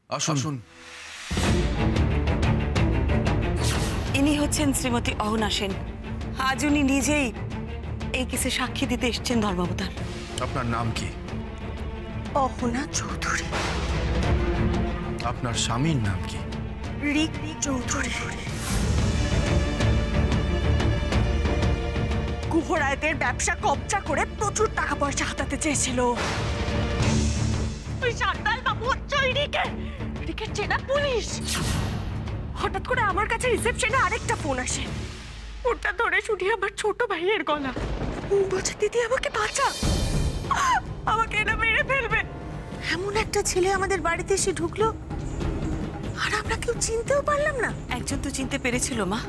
আসুন। ইনি হচ্ছেন শ্রীমতী অহনা সেন। আজ উনি নিজেই এই কেসে সাক্ষী দিতে এসেছেন ধর্মাবতার। আপনার নাম কি? অহনা চৌধুরী। আপনার স্বামীর নাম কি? রিক চৌধুরী। গুহরায়তের ব্যবসা কবজা করে প্রচুর টাকা পয়সা হাতাতে চেয়েছিল। তুই সান্তাল বাবু হচ্ছে রিকের চেনা পুলিশ। হঠাৎ করে আমার কাছে রিসেপশনে আরেকটা ফোন আসে। ওটা ধরে শুনি আমার ছোট ভাইয়ের গলা। বলছে দিদি আমাকে বাঁচা, আমাকে এরা মেরে ফেলবে। এমন একটা ছেলে আমাদের বাড়িতে এসে ঢুকলো আর আমরা কেউ চিনতেও পারলাম না। একজন তো চিনতে পেরেছিল মা,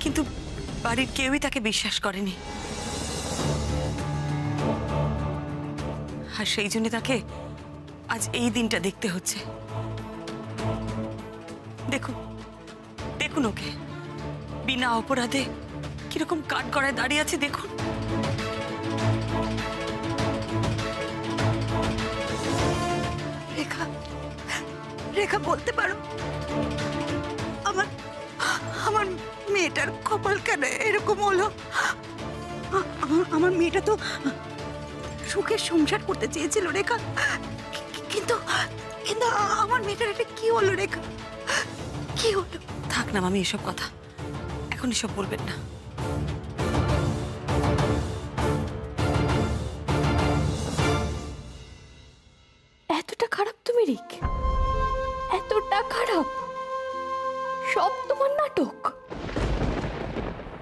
কিন্তু বাড়ির কেউই তাকে বিশ্বাস করেনি। আর সেই জন্য তাকে আজ এই দিনটা দেখতে হচ্ছে। দেখুন দেখুন ওকে, বিনা অপরাধে কিরকম কাঠ গড়ায় দাঁড়িয়ে আছে দেখুন। রেখা, রেখা বলতে পারো আমার আমার মেয়েটার কপাল কেন এরকম হলো? আমার মেয়েটা তো সুখের সংসার করতে চেয়েছিল রেখা, কিন্তু কিন্তু আমার মেয়েটার এটা কি হলো রেখা, কি হলো? থাক না মামি এসব কথা, এখন এসব বলবেন না। এতটা খারাপ তুমি রিক? এতটা খারাপ? সব তোমার নাটক?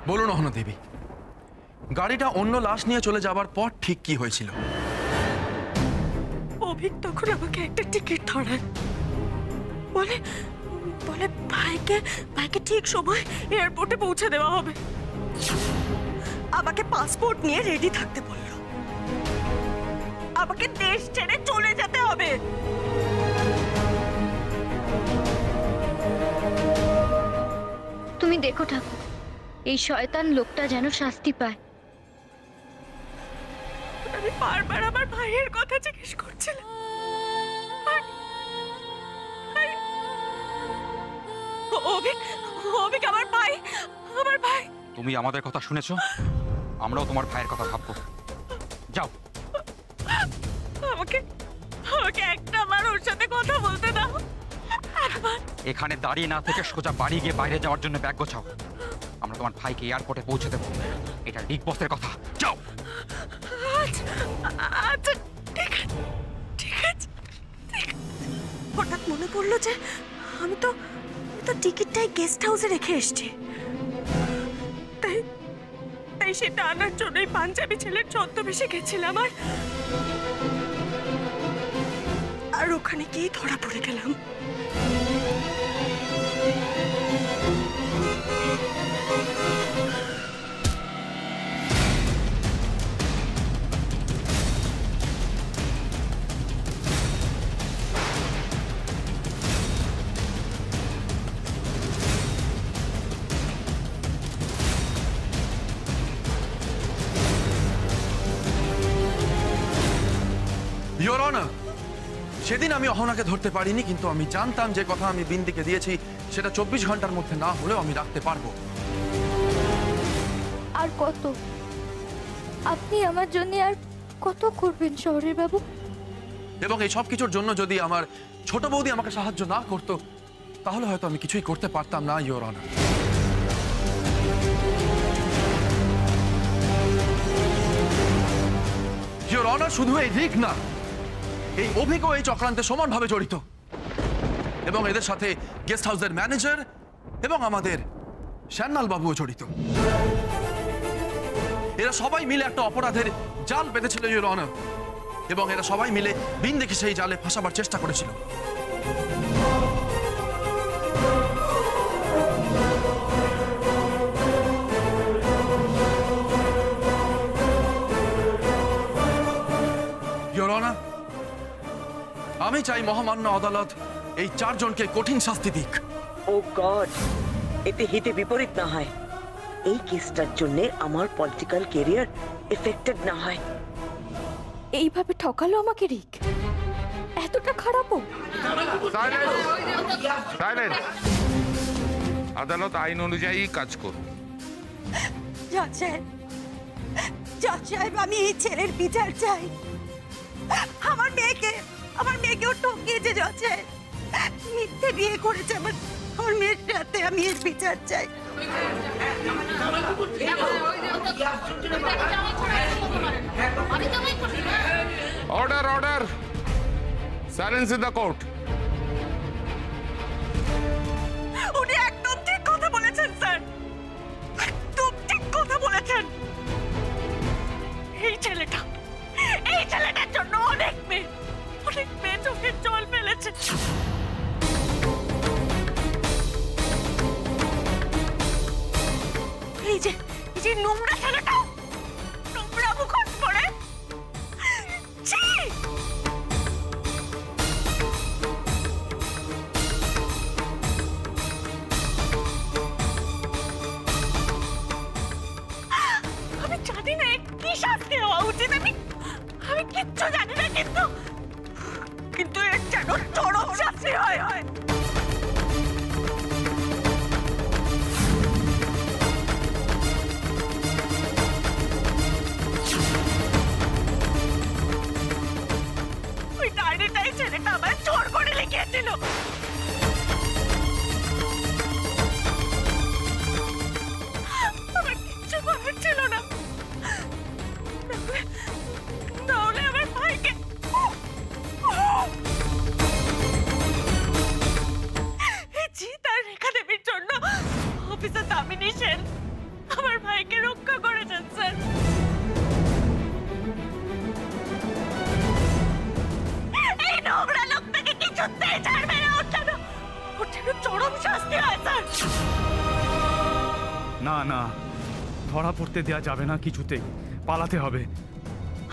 বলুন অহনা দেবী, গাড়িটা অন্য লাশ নিয়ে চলে যাবার পর ঠিক কি হয়েছিল? অভিক তখন আমাকে একটা টিকিট ধরায়, বলে বলে ভাইকে ভাইকে ঠিক সময় এয়ারপোর্টে পৌঁছে দেওয়া হবে। আমাকে পাসপোর্ট নিয়ে রেডি থাকতে বলল। আমাকে দেশ ছেড়ে চলে যেতে হবে। তুমি দেখো ঠাকুর, এই শয়তান লোকটা যেন শাস্তি পায়। আমি বারবার আমার ভাইয়ের কথা জিজ্ঞেস করছিলাম। অভিক, অভিক আমার ভাই, আমার ভাই। তুমি আমাদের কথা শুনেছো, আমরাও তোমার ভাইয়ের কথা ভাববো। যাও। আমাকে আমাকে একটাবার ওর সাথে কথা বলতে দাও। এখানে দাঁড়িয়ে না থেকে সোজা বাড়ি গিয়ে বাইরে যাওয়ার জন্য ব্যাগ গোছাও। আমরা তোমার ভাইকে এয়ারপোর্টে পৌঁছে দেবো। এটা রিক বসের কথা। যাও। আচ্ছা ঠিক আছে, ঠিক আছে। হঠাৎ মনে পড়লো যে আমি তো টিকিটটাই গেস্ট হাউসে রেখে এসেছি। তাই তাই সেটা আনার জন্যই পাঞ্জাবি ছেলের ছদ্মবেশে গেছিলাম। আর ওখানে গিয়ে ধরা পড়ে গেলাম। ইওর অনার, সেদিন আমি অহনাকে ধরতে পারিনি, কিন্তু আমি জানতাম যে কথা আমি বিন্দিকে দিয়েছি সেটা 24 ঘন্টার মধ্যে না হলেও আমি রাখতে পারবো। আর কত? আপনি আমার জন্য আর কত করবেন শহরের বাবু? এবং এই সব কিছুর জন্য যদি আমার ছোট বৌদি আমাকে সাহায্য না করতো তাহলে হয়তো আমি কিছুই করতে পারতাম না ইওর অনার। ইওর অনার, শুধু এই রিক না, এই অভিজ্ঞ এই চক্রান্তে সমানভাবে জড়িত এবং এদের সাথে গেস্ট হাউসের ম্যানেজার এবং আমাদের শ্যান্নাল বাবুও জড়িত। এরা সবাই মিলে একটা অপরাধের জাল বেঁধেছিল ইওর অনার, এবং এরা সবাই মিলে বিন্দিকে সেই জালে ফাঁসাবার চেষ্টা করেছিল। ইওর অনার, আমি চাই মহামান্য আদালত এই 4 জনকে কঠিন শাস্তি দিক। ও গড, এতে হিতে বিপরীত না হয়, এই কেসটার জন্য আমার পলিটিক্যাল ক্যারিয়ার এফেক্টেড না হয়। এইভাবে ঠকালো আমাকে রিক? এতটা খারাপও? আদালত আইন অনুযায়ী কাজ করুন। জজ সাহেব, আমি এই ছেলের বিচার চাই। আমার মেয়েকেও ঠকিয়েছে জজ সাহেব, মিথ্যে বিয়ে করেছে আমার মেয়ের সাথে। আমি এর বিচার চাই। Order order, silence in the court. উনি একদম ঠিক কথা বলেছেন স্যার, একদম ঠিক কথা বলেছেন। এই ছেলেটার জন্য অনেক মেয়ে চোখের জল ফেলেছে। এই যে নোংরা ছেলেটা, নোংরা মুখোশ পরে, ছি! আমি জানি না কি শাস্তি হওয়া উচিত, আমি কিচ্ছু জানি না, কিন্তু এর যেন চরম শাস্তি হয়। ওই ডায়েরিটাই ছেলেটা আমায় জোর করে লিখিয়েছিল। আমার কিচ্ছু করার ছিল না, নাহলে আমার ভাইকে জিৎ আর রেখা দেবীর জন্য অফিসার দামিনী সেন আমার ভাইকে রক্ষা করেছেন স্যার। এই নোংরা লোকটাকে কিছুতেই ছাড়বে না, ওর যেন চরম শাস্তি হয় স্যার। না না, ধরা পড়তে দেয়া যাবে না, কিছুতেই পালাতে হবে।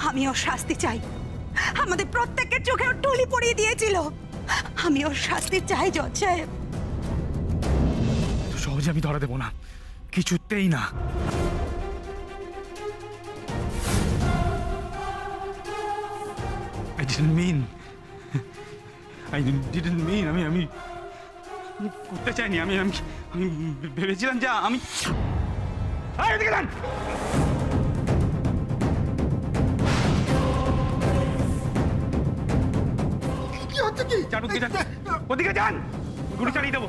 আমি ওর শাস্তি চাই। আমাদের প্রত্যেকের চোখে ওর টুলি পরিয়ে দিয়েছিল। আমি ওর শাস্তি চাই জজ সাহেব। সহজে আমি ধরা দেব না, কিছুতেই না। I didn't mean আমি করতে চাইনি। আমি ভেবেছিলাম যে আমি এদিকে যান। কি হচ্ছে কি? ওদিকে যান, গুলি চালিয়ে দেবো।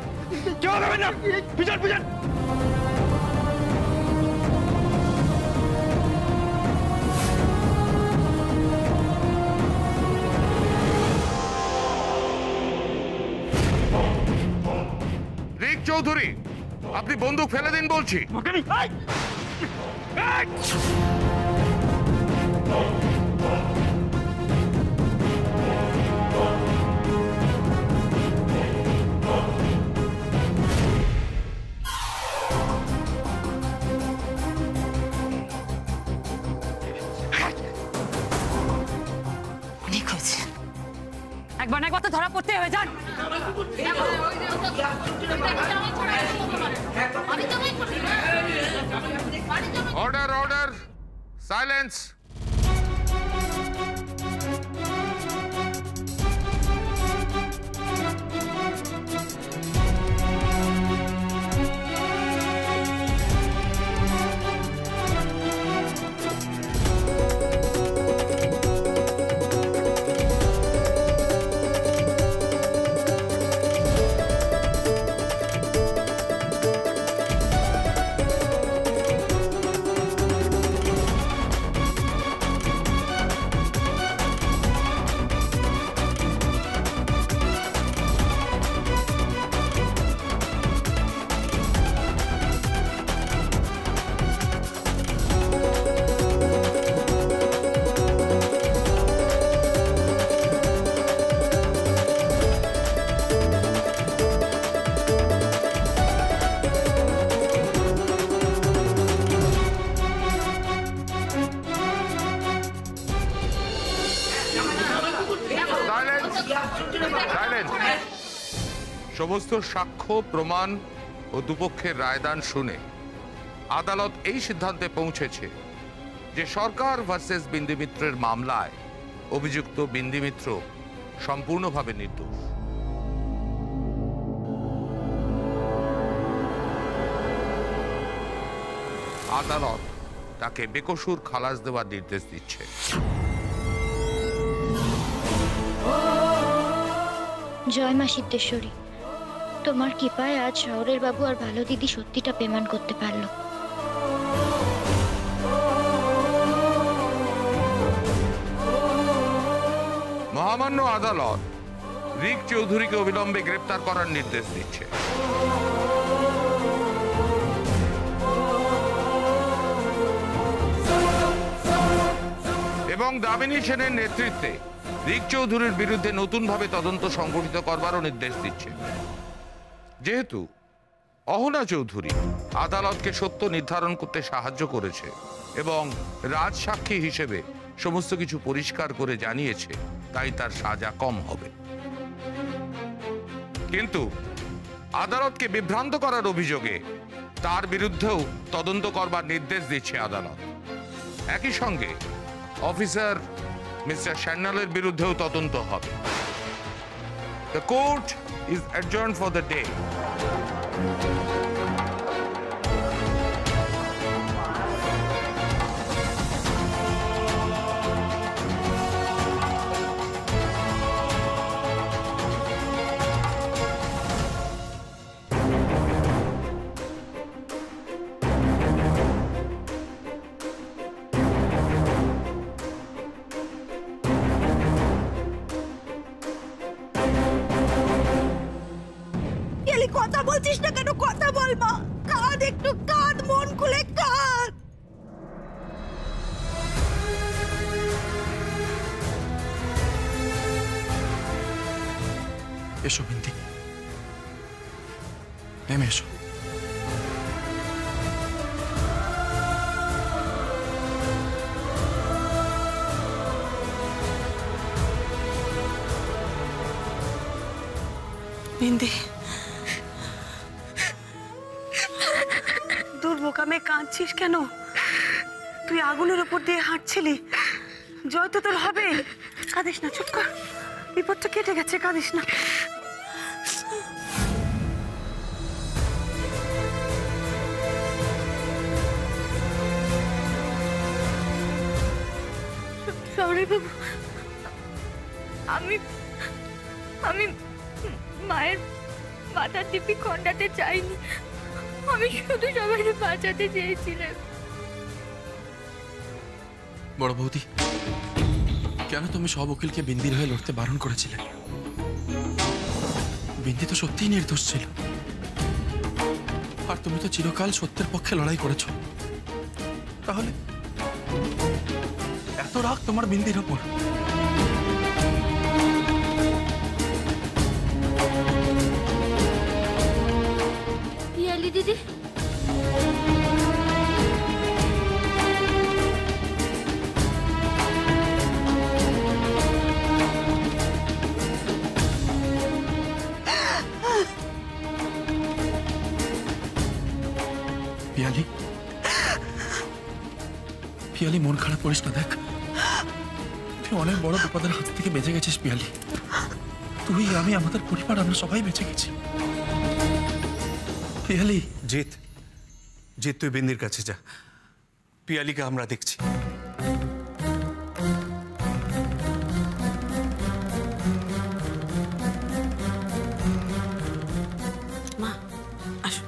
কেউ যাবেন না, পিছন। রিক চৌধুরী, আপনি বন্দুক ফেলে দিন বলছি। অনেক হয়েছে। একবার তো ধরা পড়তে হয়ে যান। Order order, silence. সমস্ত সাক্ষ্য প্রমাণ ও দুপক্ষের রায়দান শুনে আদালত এই সিদ্ধান্তে পৌঁছেছে যে সরকার ভার্সেস বিন্দি মিত্রের মামলায় অভিযুক্ত বিন্দি মিত্র সম্পূর্ণভাবে নির্দোষ। আদালত তাকে বেকসুর খালাস দেওয়ার নির্দেশ দিচ্ছে। জয় মা সিদ্ধেশ্বরী, তোমার কৃপায় আজ শহরের বাবু আর ভালো দিদি সত্যিটা প্রমাণ করতে পারলো। মহামান্য আদালত রিক চৌধুরীকে অবিলম্বে গ্রেপ্তার করার নির্দেশ দিচ্ছে। এবং দামিনী সেনের নেতৃত্বে রিক চৌধুরীর বিরুদ্ধে নতুনভাবে তদন্ত সংগঠিত করবারও নির্দেশ দিচ্ছে। যেহেতু অহনা চৌধুরী আদালতকে সত্য নির্ধারণ করতে সাহায্য করেছে এবং রাজসাক্ষী হিসেবে সমস্ত কিছু পরিষ্কার করে জানিয়েছে, তাই তার সাজা কম হবে। কিন্তু আদালতকে বিভ্রান্ত করার অভিযোগে তার বিরুদ্ধেও তদন্ত করবার নির্দেশ দিচ্ছে আদালত। একই সঙ্গে অফিসার মিস্টার সান্যালের বিরুদ্ধেও তদন্ত হবে। The court is adjourned for the day. কথা বলছিস না কেন? কথা বল মা, কাঁদ, একটু কাঁদ, মন খুলে কাঁদ। এসো বিন্দি, নেমে এসো। বিন্দি, দুর্বোকামে কাঁদছিস কেন? তুই আগুনের উপর দিয়ে হাঁটছিলি, জয় তো তোর হবে। কাঁদিস না, চুপ কর, বিপদটা কেটে গেছে, কাঁদিস না। সরি বাবু, আমি আমি মায়ের মাথার দিব্যি খণ্ডাতে চাইনি, আমি শুধু সবাইকে বাঁচাতে চেয়েছিলাম। বড় বৌদি, কেন তুমি সব উকিলকে বিন্দির হয়ে লড়তে বারণ করেছিলে? বিন্দি তো সত্যিই নির্দোষ ছিল, আর তুমি তো চিরকাল সত্যের পক্ষে লড়াই করেছ। তাহলে এত রাগ তোমার বিন্দির ওপর? পিয়ালি দিদি, পিয়ালি, পিয়ালি মন খারাপ করিস না। দেখ, তুই অনেক বড় বিপদের হাত থেকে বেঁচে গেছিস পিয়ালি। তুই, আমি, আমাদের পরিবার, আমরা সবাই বেঁচে গেছি পিয়ালি। জিৎ, জিৎ তুই বিন্দির কাছে যা, পিয়ালিকে আমরা দেখছি। মা, আসো।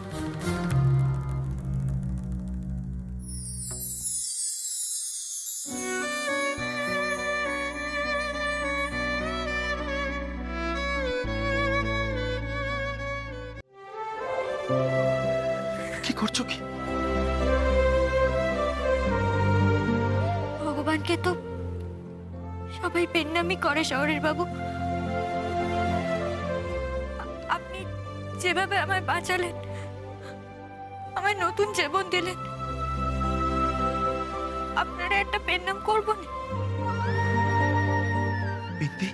কি করছো কি? ভগবানকে তো সবাই পেন্নামি করে শহরের বাবু। আপনি যেভাবে আমায় বাঁচালেন, আমায় নতুন জীবন দিলেন, আপনারা একটা পেন্নাম করবো না? বিন্দি,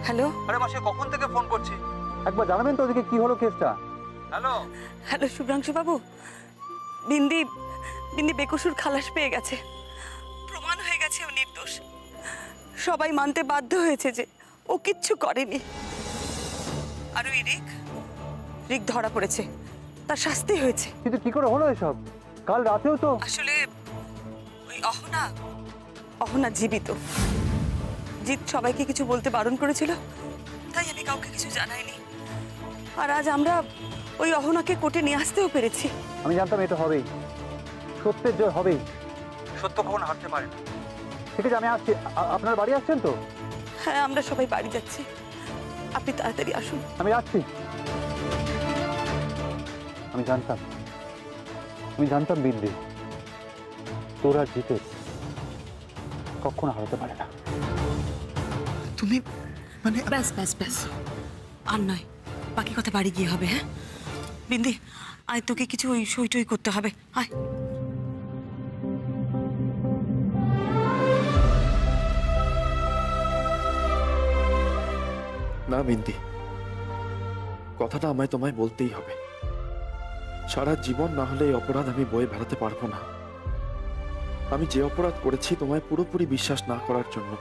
হ্যালো। আরে মাসে কখন থেকে ফোন করছি, একবার জানাবেন তো ওদিকে কি হলো কেসটা? হ্যালো হ্যালো শুভ্রাংশু বাবু, বিন্দি বিন্দি বেকসুর খালাস পেয়ে গেছে, প্রমাণ হয়ে গেছে ও নির্দোষ। সবাই মানতে বাধ্য হয়েছে যে ও কিচ্ছু করেনি। আর ওই রিক ধরা পড়েছে, তার শাস্তি হয়েছে। কিন্তু কি করে হলো এসব? কাল রাতেও তো আসলে ওই অহনা জীবিত। জিৎ সবাইকে কিছু বলতে বারণ করেছিল, তাই আমি কাউকে কিছু জানাইনি। আর আজ আমরা ওই অহনাকে কোর্টে নিয়ে আসতেও পেরেছি। আমি জানতাম এটা হবেই, সত্যের জয় হবেই। সত্য কখনো হারতে পারে না। ঠিক আছে, আমি আসছি। আপনার বাড়ি আসছেন তো? হ্যাঁ, আমরা সবাই বাড়ি যাচ্ছি, আপনি তাড়াতাড়ি আসুন। আমি আসছি। আমি জানতাম বিন্দি তোরা জিতে কখনো হারাতে পারে না। তুমি মানে ব্যাস ব্যাস ব্যাস, আর নয়, বাকি কথা বাড়ি গিয়ে হবে। হ্যাঁ বিন্দি, আয়, তোকে কিছু ওই সই টই করতে হবে, আয়। না বিন্দি, কথাটা আমায় তোমায় বলতেই হবে। সারা জীবন না হলে এই অপরাধ আমি বয়ে বেড়াতে পারবো না। আমি যে অপরাধ করেছি তোমায় পুরোপুরি বিশ্বাস না করার জন্য।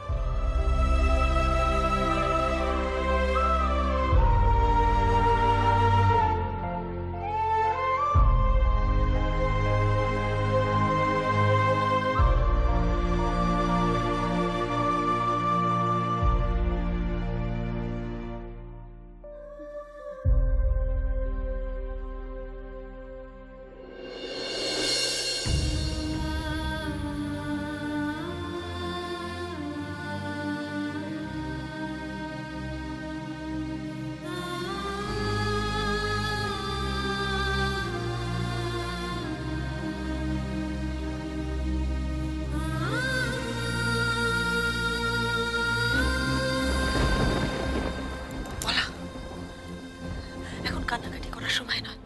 কান্নাকাটি করার সময় নয়,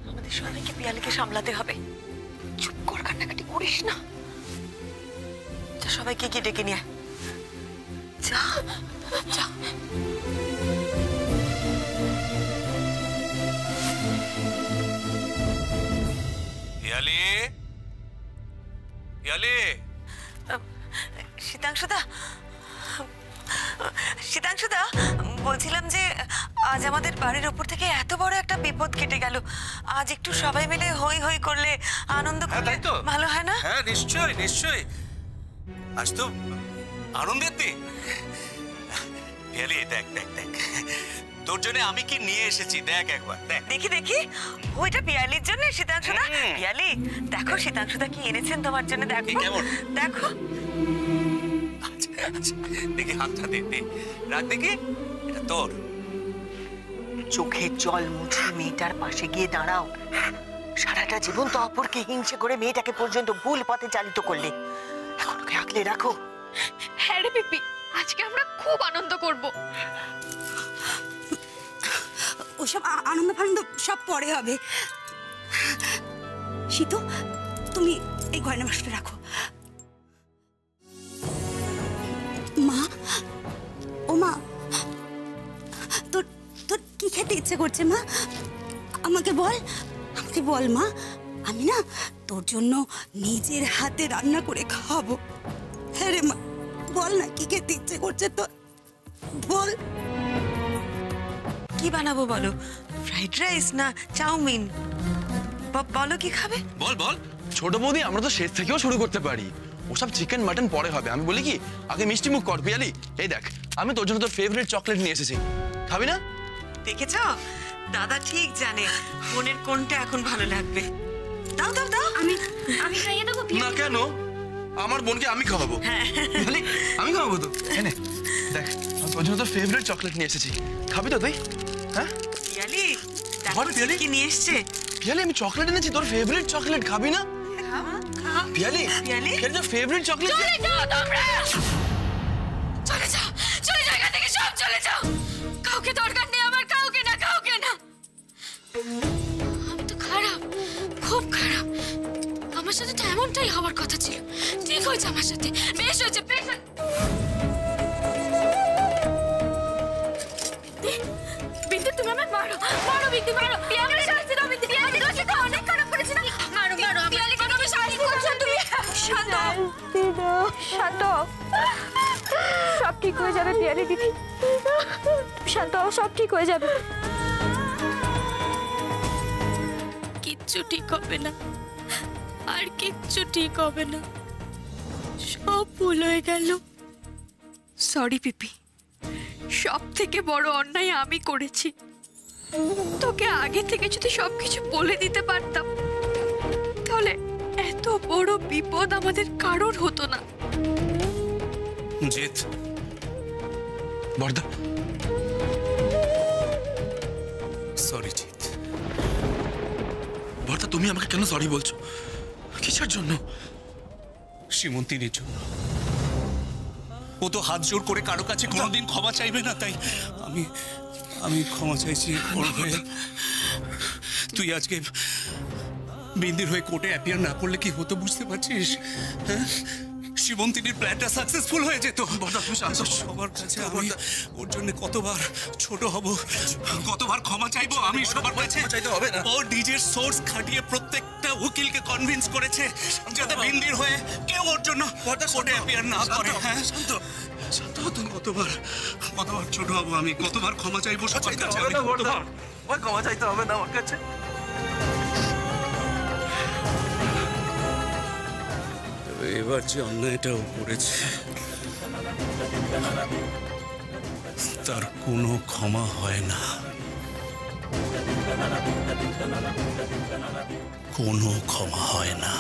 আমাদের সবাইকে পিয়ালিকে সামলাতে হবে। চুপ কর, কান্নাকাটি করিস না। যা, সবাইকে গিয়ে ডেকে নিয়ে যা যা। পিয়ালি, পিয়ালি। শীতাংশুদা, বলছিলাম যে আজ আমাদের বাড়ির ওপর থেকে এত বড় একটা বিপদ কেটে গেল। আজ একটু সবাই মিলে হই হই করলে, আনন্দ করলে ভালো হয় না? হ্যাঁ, নিশ্চয়ই নিশ্চয়ই। আজ তো আনন্দের দিন। পিয়ালি, দেখ দেখ দেখ, তোর জন্য আমি কি নিয়ে এসেছি দেখ একবার। দেখ, দেখি দেখি। ওইটা পিয়ালির জন্য? শীতাংশুদা, পিয়ালি দেখো শীতাংশুদা কি এনেছেন তোমার জন্য। দেখো কেমন, দেখো। দেখি, হাতটা দে দে, রাখ দেখি। এটা তোর। চোখের জল মুছে মেয়েটার পাশে গিয়ে দাঁড়াও। সারাটা জীবন তো অপরকে হিংসে করে মেয়েটাকে পর্যন্ত ভুল পথে চালিত করলে, এখন ওকে আগলে রাখো। হ্যাঁ রে পিপি, আজকে আমরা খুব আনন্দ করব। ওসব আনন্দ ফানন্দ সব পরে হবে। শীতু, তুমি এই গয়না মাসটা রাখো। মা, ও মা, তোর তোর কি খেতে ইচ্ছে করছে মা? আমাকে বল মা। আমি না তোর জন্য নিজের হাতে রান্না করে খাওয়াবো। হ্যাঁ রে মা, বল না কি খেতে ইচ্ছে করছে তোর, বল। কি বানাবো বলো? ফ্রাইড রাইস না চাউমিন? বলো কি খাবে? বল বল। ছোট বৌদি, আমরা তো শেষ থেকেও শুরু করতে পারি। ওসব চিকেন মাটন পরে হবে। আমি বলি কি, আগে মিষ্টি মুখ কর। পিয়ালি, এই দেখ, আমি তোর জন্য তোর ফেভারিট চকলেট নিয়ে এসেছি, খাবি না? দেখেছ, দাদা ঠিক জানে বোনের কোনটা এখন ভালো লাগবে। দাও দাও দাও। আমি খাইয়ে দেবো। না কেন, আমার বোনকে আমি খাওয়াবো। পিয়ালি, আমি খাওয়াবো তো। এনে দেখ, আমি তোর জন্য তোর ফেভারিট চকলেট নিয়ে এসেছি, খাবি তো তুই? হ্যাঁ পিয়ালি, দেখো কি নিয়ে এসছে। পিয়ালি, আমি চকলেট এনেছি, তোর ফেভারিট চকলেট, খাবি না? পিয়ালি, পিয়ালি, তোর ফেভারিট চকলেট। চলে যাও তোমরা, চলে যাও, চলে জায়গা থেকে সব চলে যাও। কাউকে দরকার নেই আমার, কাউকে না, কাউকে না। আমি তো খারাপ, খুব খারাপ। আমার সাথে তো এমনটাই হওয়ার কথা ছিল। ঠিক হয়েছে আমার সাথে, বেশ হয়েছে, বেশ হয়েছে। বিন্দু, তুমি আমার মারো, মারো বিন্দু, মারো। পিয়ালি শাস্তি দাও বিন্দু, পিয়ালি দোষী তো অনেক খারাপ করেছে না। মারো মারো, পিয়ালি কোনো আমি শাস্তি করছো তুমি। শান্ত শান্ত সব ঠিক হয়ে যাবে পিয়ালি দিদি শান্ত সব ঠিক হয়ে যাবে কিচ্ছু ঠিক হবে না আর কিচ্ছু ঠিক হবে না সব ভুল হয়ে গেল সরি পিপি সব থেকে বড় অন্যায় আমি করেছি তোকে আগে থেকে যদি সবকিছু বলে দিতে পারতাম তাহলে এত বড় বিপদ আমাদের কারোর হতো না জিৎ বর্দা সরি জিৎ বর্দা তুমি আমাকে কেন সরি বলছো কিসের জন্য সীমন্তিনীর জন্য ও তো হাত জোর করে কারো কাছে কোনোদিন ক্ষমা চাইবে না তাই আমি আমি ক্ষমা চাইছি ওর হয়ে তুই আজকে বিন্দির হয়ে কোর্টে অ্যাপিয়ার না করলে কি হতো বুঝতে পারছিস হ্যাঁ সীমন্তিনীর প্ল্যানটা সাকসেসফুল হয়ে যেত সবার কাছে আমি ওর জন্য কতবার ছোট হব কতবার ক্ষমা চাইবো আমি সবার কাছে চাইতে হবে না ও নিজের সোর্স খাটিয়ে প্রত্যেকটা উকিলকে কনভিন্স করেছে যাতে বিন্দির হয়ে কেউ ওর জন্য কোর্টে অ্যাপিয়ার না করে হ্যাঁ শান্ত শান্ত কতবার কতবার ছোট হব আমি কতবার ক্ষমা চাইবো সবার কাছে আমি কতবার ক্ষমা চাইতে হবে না আমার কাছে এবার যে অন্যায়টা ও করেছে তার কোনো ক্ষমা হয় না কোনো ক্ষমা হয় না